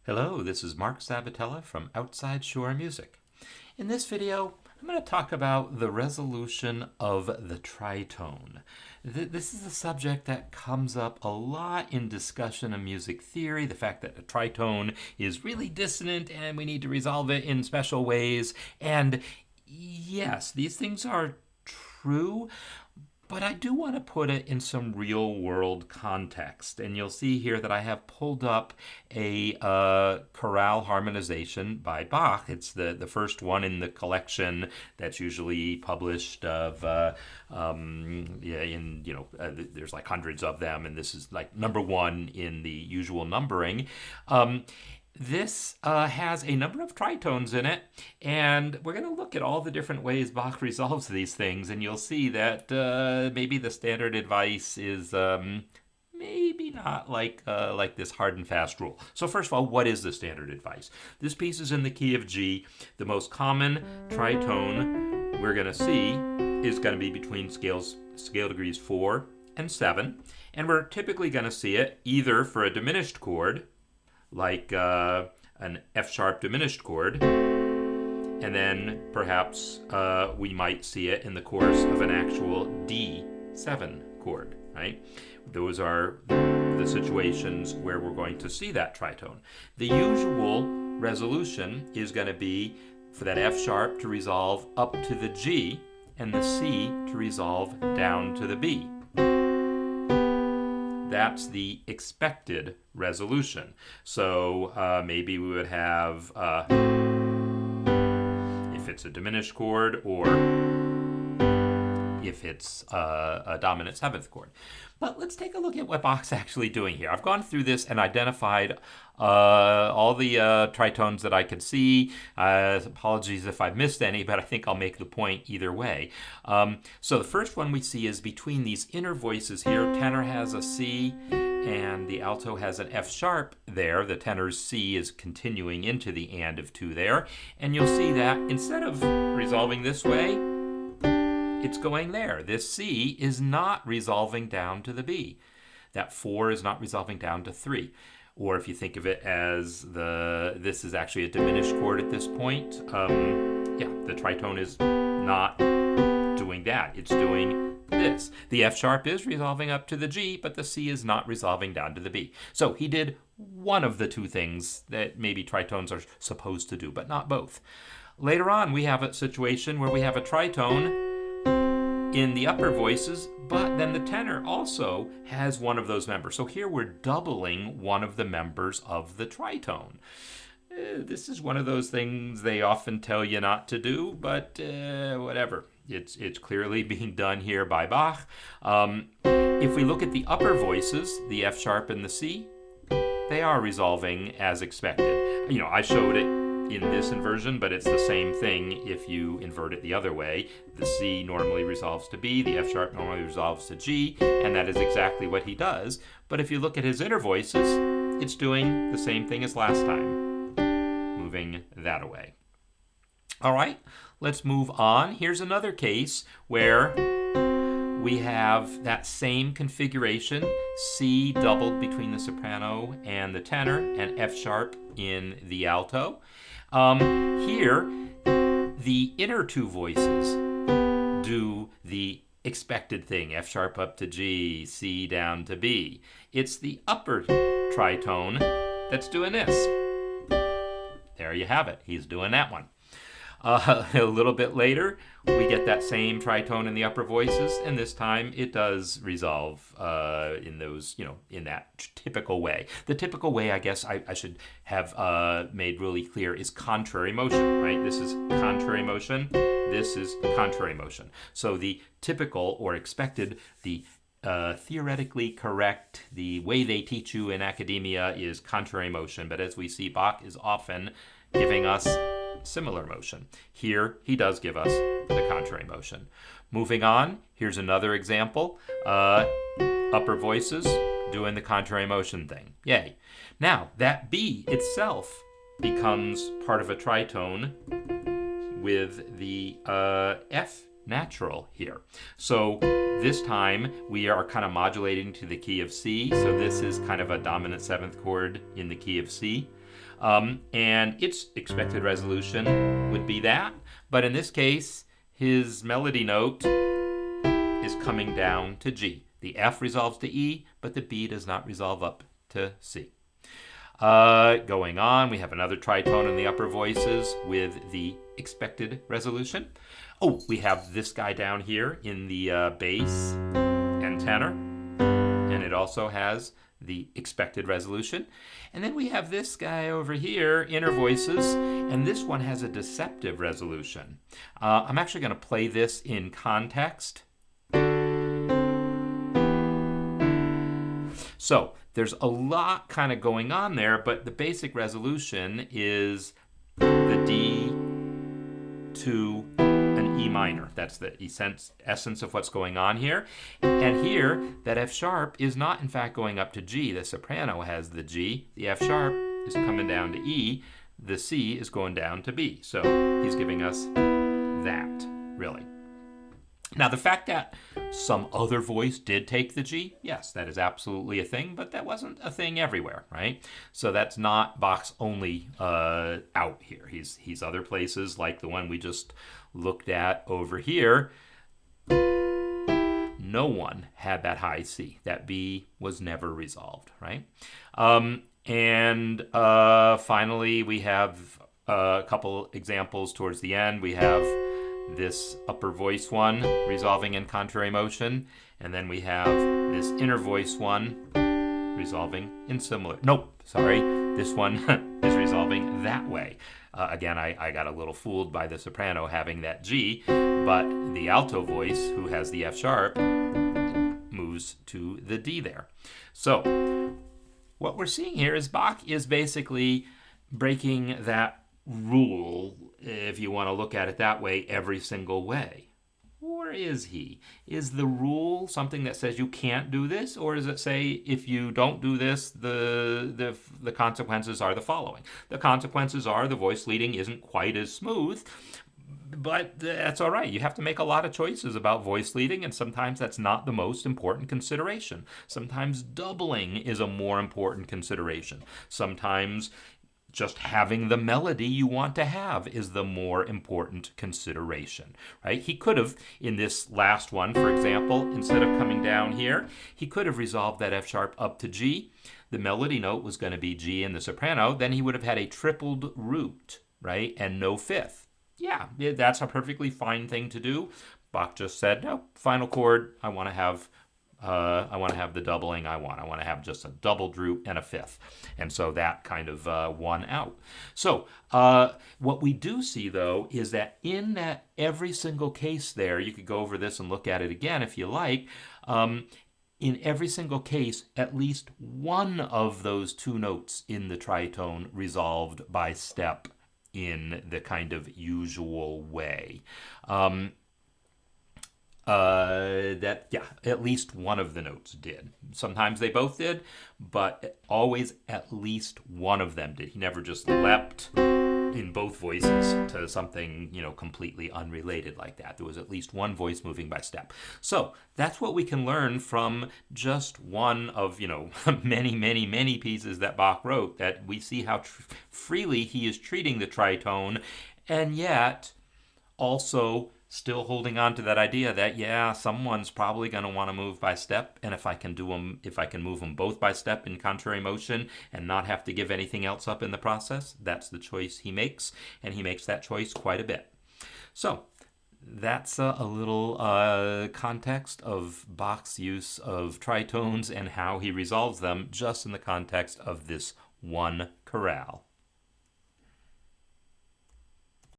Hello, this is Mark Sabatella from Outside Shore Music. In this video, I'm going to talk about the resolution of the tritone. This is a subject that comes up a lot in discussion of music theory, the fact that a tritone is really dissonant and we need to resolve it in special ways. And yes, these things are true, but I do want to put it in some real world context. And you'll see here that I have pulled up a chorale harmonization by Bach. It's the first one in the collection that's usually published of, there's like hundreds of them, and this is like number one in the usual numbering. This has a number of tritones in it, and we're going to look at all the different ways Bach resolves these things, and you'll see that maybe the standard advice is maybe not like this hard and fast rule. So first of all, what is the standard advice? This piece is in the key of G. The most common tritone we're going to see is going to be between scale degrees 4 and 7, and we're typically going to see it either for a diminished chord, like an F sharp diminished chord, and then perhaps we might see it in the course of an actual D7 chord, right? Those are the situations where we're going to see that tritone. The usual resolution is going to be for that F sharp to resolve up to the G and the C to resolve down to the B. That's the expected resolution. So maybe we would have, if it's a diminished chord, or if it's a dominant seventh chord. But let's take a look at what Bach's actually doing here. I've gone through this and identified all the tritones that I could see. Apologies if I missed any, but I think I'll make the point either way. So the first one we see is between these inner voices here. Tenor has a C and the alto has an F sharp there. The tenor's C is continuing into the and of 2 there. And you'll see that instead of resolving this way, it's going there. This C is not resolving down to the B. That 4 is not resolving down to 3. Or if you think of it as this is actually a diminished chord at this point, the tritone is not doing that. It's doing this. The F sharp is resolving up to the G, but the C is not resolving down to the B. So he did one of the two things that maybe tritones are supposed to do, but not both. Later on, we have a situation where we have a tritone in the upper voices, but then the tenor also has one of those members. So here we're doubling one of the members of the tritone. This is one of those things they often tell you not to do, but whatever. It's clearly being done here by Bach. If we look at the upper voices, the F sharp and the C, they are resolving as expected. I showed it in this inversion, but it's the same thing if you invert it the other way. The C normally resolves to B, the F sharp normally resolves to G, and that is exactly what he does. But if you look at his inner voices, it's doing the same thing as last time, moving that away. All right, let's move on. Here's another case where we have that same configuration, C doubled between the soprano and the tenor, and F sharp in the alto. Here, the inner two voices do the expected thing, F sharp up to G, C down to B. It's the upper tritone that's doing this. There you have it. He's doing that one. A little bit later, we get that same tritone in the upper voices, and this time it does resolve in those, in that typical way. The typical way, I guess I should have made really clear, is contrary motion, right? This is contrary motion. This is contrary motion. So the typical or expected, the theoretically correct, the way they teach you in academia is contrary motion, but as we see, Bach is often giving us similar motion. Here, he does give us the contrary motion. Moving on, here's another example. Upper voices doing the contrary motion thing. Yay. Now, that B itself becomes part of a tritone with the F natural here. So this time we are kind of modulating to the key of C. So this is kind of a dominant seventh chord in the key of C. And its expected resolution would be that. But in this case, his melody note is coming down to G. The F resolves to E, but the B does not resolve up to C. Going on, we have another tritone in the upper voices with the expected resolution. Oh, we have this guy down here in the bass and tenor, and it also has the expected resolution. And then we have this guy over here, inner voices, and this one has a deceptive resolution. I'm actually going to play this in context. So there's a lot kind of going on there, but the basic resolution is the D to an E minor. That's the essence of what's going on here. And here, that F sharp is not in fact going up to G. The soprano has the G. The F sharp is coming down to E. The C is going down to B. So he's giving us that, really. Now, the fact that some other voice did take the G, yes, that is absolutely a thing, but that wasn't a thing everywhere, right? So that's not Bach's only out here. He's other places, like the one we just looked at over here. No one had that high C. That B was never resolved, right? And finally, we have a couple examples towards the end. We have this upper voice one resolving in contrary motion, and then we have this inner voice one resolving in similar. Nope, sorry, this one is resolving that way. Again, I got a little fooled by the soprano having that G, but the alto voice, who has the F sharp, moves to the D there. So what we're seeing here is Bach is basically breaking that rule, if you want to look at it that way, every single way. Or is he? Is the rule something that says you can't do this, or does it say if you don't do this, the consequences are the following? The consequences are the voice leading isn't quite as smooth, but that's all right. You have to make a lot of choices about voice leading, and sometimes that's not the most important consideration. Sometimes doubling is a more important consideration. Sometimes just having the melody you want to have is the more important consideration, right? He could have, in this last one, for example, instead of coming down here, he could have resolved that F sharp up to G. The melody note was going to be G in the soprano. Then he would have had a tripled root, right? And no fifth. Yeah, that's a perfectly fine thing to do. Bach just said, no, final chord, I want to have the doubling I want. I want to have just a doubled root and a fifth. And so that kind of won out. So what we do see, though, is that in that every single case there, you could go over this and look at it again if you like, in every single case, at least one of those two notes in the tritone resolved by step in the kind of usual way. At least one of the notes did. Sometimes they both did, but always at least one of them did. He never just leapt in both voices to something, completely unrelated like that. There was at least one voice moving by step. So that's what we can learn from just one of, many, many, many pieces that Bach wrote, that we see how freely he is treating the tritone, and yet also still holding on to that idea that, someone's probably going to want to move by step, and if I can move them both by step in contrary motion and not have to give anything else up in the process, that's the choice he makes, and he makes that choice quite a bit. So that's a little context of Bach's use of tritones and how he resolves them just in the context of this one chorale.